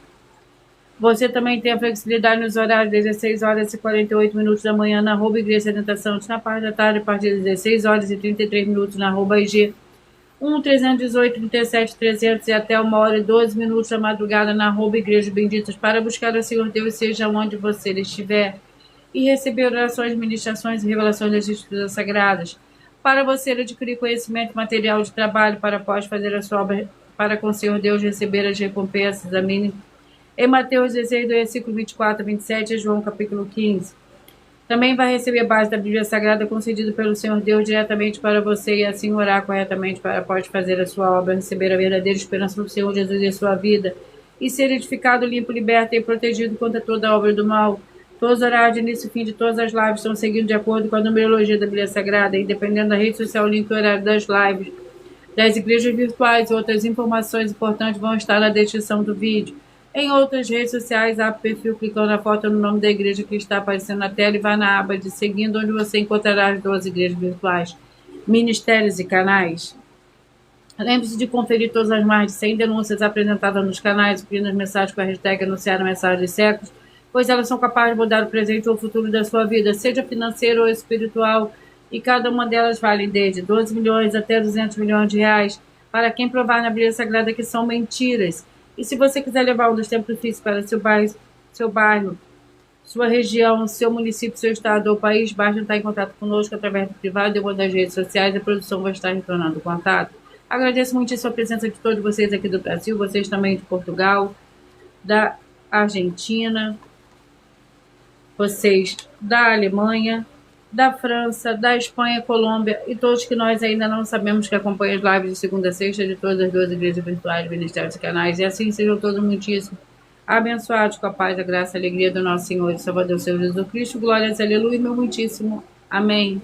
Você também tem a flexibilidade nos horários, 16 horas e 48 minutos da manhã na @Igreja Sedentação, na parte da tarde, a partir das 16 horas e 33 minutos na @IG 1-318 37 300 e até 1h12 da madrugada na @Igreja Benditas, para buscar o Senhor Deus, seja onde você estiver, e receber orações, ministrações e revelações das Escrituras Sagradas. Para você adquirir conhecimento material de trabalho, para após fazer a sua obra para com o Senhor Deus, receber as recompensas, examine em Mateus 16, do versículo 24 a 27, e João capítulo 15. Também vai receber a base da Bíblia Sagrada concedida pelo Senhor Deus diretamente para você e assim orar corretamente para após fazer a sua obra, receber a verdadeira esperança do Senhor Jesus em sua vida e ser edificado, limpo, liberto e protegido contra toda obra do mal. Todos os horários de início e fim de todas as lives estão seguindo de acordo com a numerologia da Bíblia Sagrada, e dependendo da rede social, o link e horário das lives, das igrejas virtuais e outras informações importantes vão estar na descrição do vídeo. Em outras redes sociais, abre o perfil clicando na foto no nome da igreja que está aparecendo na tela e vá na aba de seguindo, onde você encontrará as 12 igrejas virtuais, ministérios e canais. Lembre-se de conferir todas as mais de 100 denúncias apresentadas nos canais, incluindo as mensagens com a hashtag anunciar a mensagem dos séculos, pois elas são capazes de mudar o presente ou o futuro da sua vida, seja financeiro ou espiritual, e cada uma delas vale desde 12 milhões até 200 milhões de reais, para quem provar na Bíblia Sagrada que são mentiras. E se você quiser levar um dos templos físicos para seu bairro, sua região, seu município, seu estado ou país, basta entrar em contato conosco através do privado de uma das redes sociais. A produção vai estar retornando o contato. Agradeço muito a presença de todos vocês aqui do Brasil, vocês também de Portugal, da Argentina, vocês da Alemanha, da França, da Espanha, Colômbia e todos que nós ainda não sabemos, que acompanham as lives de segunda a sexta de todas as 12 igrejas virtuais, ministérios e canais, e assim sejam todos muitíssimo abençoados com a paz, a graça e a alegria do nosso Senhor e Salvador, Senhor Jesus Cristo. Glórias, aleluia, meu muitíssimo. Amém.